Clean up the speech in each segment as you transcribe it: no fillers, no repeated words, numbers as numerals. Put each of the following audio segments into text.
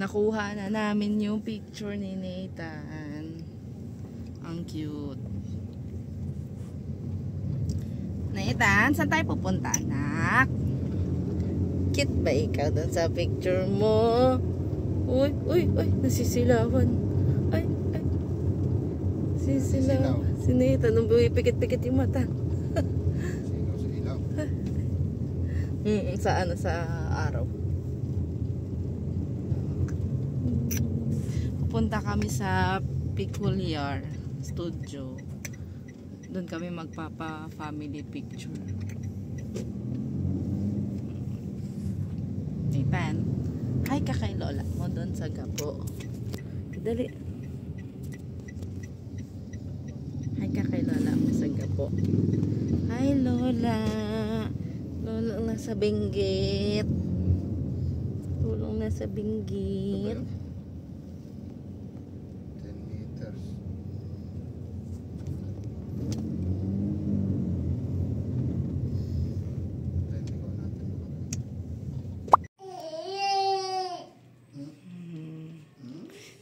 Nakuha na namin yung picture ni Nathan. Ang cute. Nathan, saan tayo pupunta, anak? Cute ba ikaw doon sa picture mo? Uy, uy, uy, nasisilawan. Ay, ay. Sisilaw. Si Nathan, nung pikit-pikit yung mata. Sa ano, sa araw. Pupunta kami sa Peculiar Studio. Doon kami magpapa-family picture. Nathan, hi ka kay Lola mo doon sa Gapo. Dali. Hi ka kay Lola mo sa Gapo. Hi Lola. Lola nasa Benguet. Tulong nasa Benguet. 10 meters.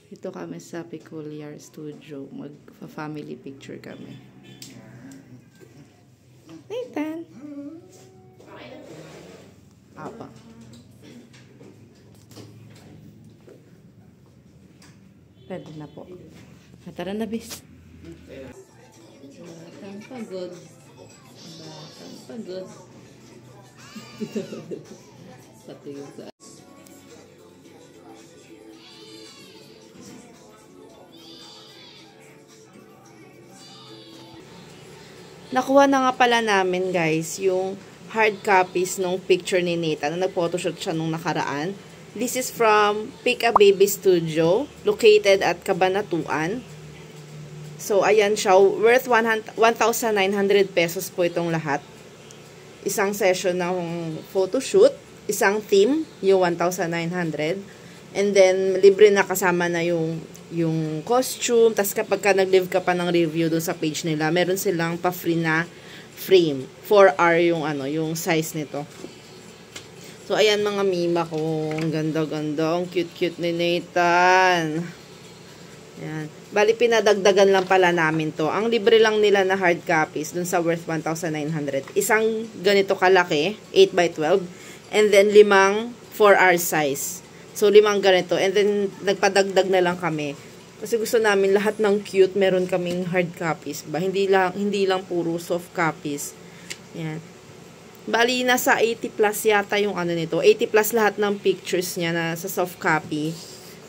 Dito kami sa Peculiar Studio. Mag-family picture kami. Nathan. Apa. Pwede na po. Tara na, bis. Batang pagod. Batang pagod. Pati yung sa... Nakuha na nga pala namin, guys, yung hard copies nung picture ni Nathan na nag-photoshoot siya nung nakaraan. This is from Pick a Baby Studio, located at Cabanatuan. So, ayan siya. Worth 1,900 pesos po itong lahat. Isang session ng photoshoot, isang theme, yung 1,900. And then, libre na kasama na yung costume. Tapos kapag ka nag-leave ka pa ng review dun sa page nila, meron silang pa-free na frame. 4R yung size nito. So, ayan mga mima ko. Ang ganda-ganda. Ang cute-cute ni Nathan. Ayan. Bali, pinadagdagan lang pala namin to. Ang libre lang nila na hard copies dun sa worth 1,900. Isang ganito kalaki, 8x12. And then, 5 4R size. So, 5 ganito. And then, nagpadagdag na lang kami. Kasi gusto namin lahat ng cute, meron kaming hard copies. Ba? Hindi lang puro soft copies. Ayan. Bali, nasa 80 plus yata yung nito. 80 plus lahat ng pictures niya na sa soft copy.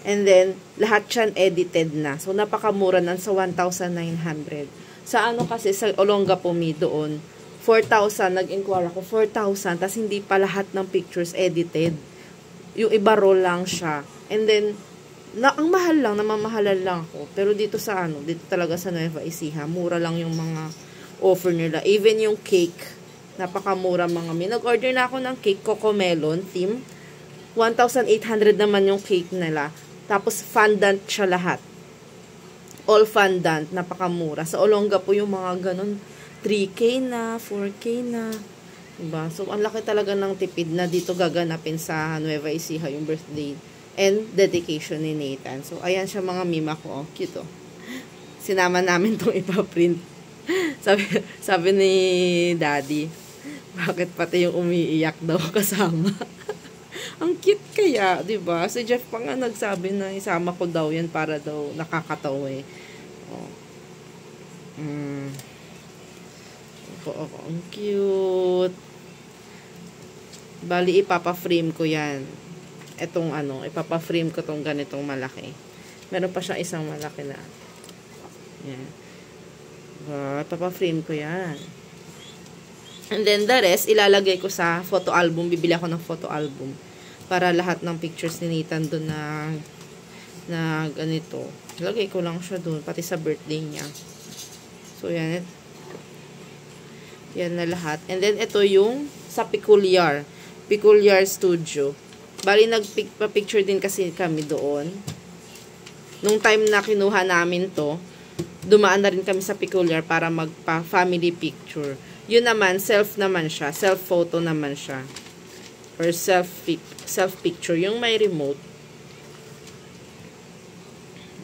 And then, lahat siyan edited na. So, napakamura nan sa 1,900. Sa kasi, sa Olongapomi doon, 4,000. Nag-inquire ako, 4,000. Tapos, hindi pa lahat ng pictures edited. Yung iba roll lang siya. And then, ang mahal lang, namamahalan lang ako. Pero dito sa dito talaga sa Nueva Ecija, mura lang yung mga offer nila. Even yung cake, napakamura mga Nag-order na ako ng cake, Coco Melon theme. 1,800 naman yung cake nila. Tapos fondant siya lahat. All fondant, napakamura. Sa Olonga po yung mga ganun, 3K na, 4K na. Diba? So, ang laki talaga ng tipid na dito gaganapin sa Nueva Ecija yung birthday and dedication ni Nathan. So, ayan siya mga mima ko. Oh, cute oh. Sinama namin itong ipaprint. sabi ni Daddy, bakit pati yung umiiyak daw kasama? Ang cute kaya, diba? Si Jeff pa nga nagsabi na isama ko daw yan para daw nakakatawa eh. Oh. Ang cute. Bali, ipapa-frame ko yan. Etong ipapa-frame ko tong ganitong malaki. Meron pa siya isang malaki na. Yan. Ipapa-frame ko yan. And then, the rest, ilalagay ko sa photo album. Bibili ako ng photo album. Para lahat ng pictures ni Nathan doon na ganito. Ilagay ko lang siya doon. Pati sa birthday niya. So, yan. Yan na lahat. And then, ito yung sa Peculiar Studio. Bali, nagpa-picture din kasi kami doon. Nung time na kinuha namin to, dumaan na rin kami sa Peculiar para magpa-family picture. Yun naman, self naman siya. Self-photo naman siya. Or self-picture. Yung may remote.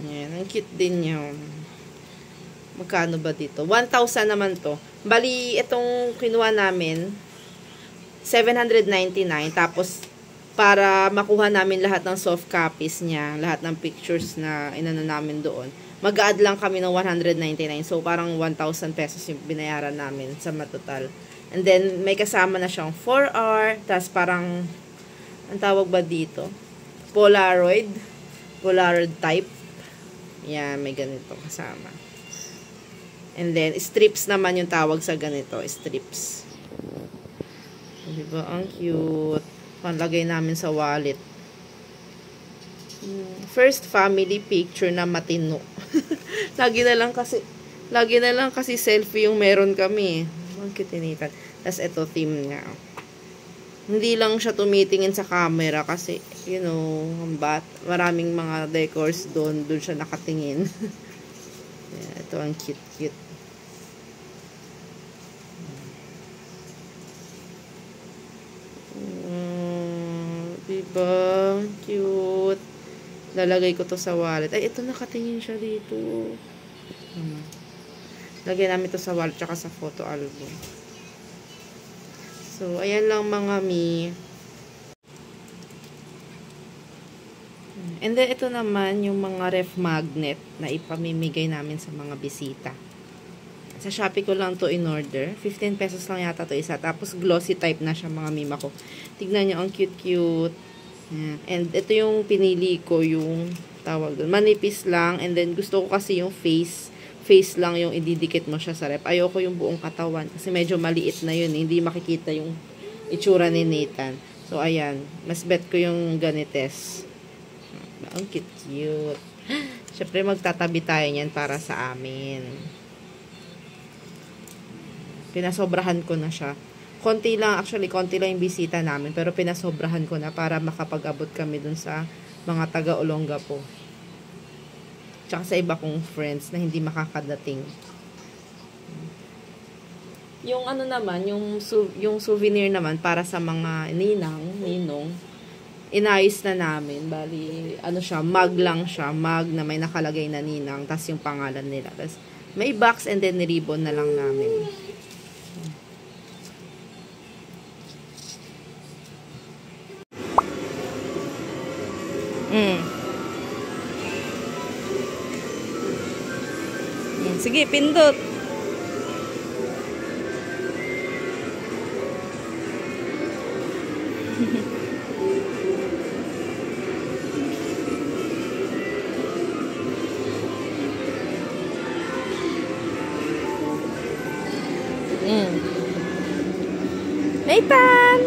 Yan, ang cute din yun. Magkano ba dito? 1,000 naman to. Bali, itong kinuha namin, 799. Tapos, para makuha namin lahat ng soft copies niya, lahat ng pictures na inano namin doon, mag-add lang kami ng 199. So, parang 1,000 pesos yung binayaran namin sa matotal. And then, may kasama na siyang 4R. Tapos, parang, ang tawag ba dito? Polaroid type. Yan, may ganito kasama. And then, strips naman yung tawag sa ganito. Strips. Diba? Ang cute. Panlagay namin sa wallet. First family picture na matino. Lagi na lang kasi selfie yung meron kami. Ang cute nito. Tapos ito, theme niya. Hindi lang siya tumitingin sa camera kasi, you know, maraming mga decors doon siya nakatingin. Yeah, ito ang cute. Diba? Cute. Lalagay ko to sa wallet. Ay, ito nakatingin siya dito. Lagay namin to sa wallet tsaka sa photo album. So, ayan lang mga mi. And then, ito naman yung mga ref magnet na ipamimigay namin sa mga bisita. Sa Shopee ko lang to in order. 15 pesos lang yata to isa. Tapos, glossy type na siya mga mima ko. Tignan nyo, ang cute-cute. And ito yung pinili ko, yung tawag doon. Manipis lang. And then, gusto ko kasi yung face lang yung ididikit mo siya sa ref. Ayoko yung buong katawan. Kasi medyo maliit na yun. Hindi makikita yung itsura ni Nathan. So, ayan. Mas bet ko yung ganites. Ang cute. Siyempre, magtatabi tayo niyan para sa amin. Pinasobrahan ko na siya. Konti lang yung bisita namin. Pero pinasobrahan ko na para makapag-abot kami dun sa mga taga-Olonga po. Tsaka sa iba kong friends na hindi makakadating. Yung ano naman, yung souvenir naman para sa mga ninong, inayos na namin. Bali, ano siya, mug lang siya. Mug na may nakalagay na ninang. Tas yung pangalan nila. Tas may box and then ribbon na lang namin. Sige, pindot. Nathan!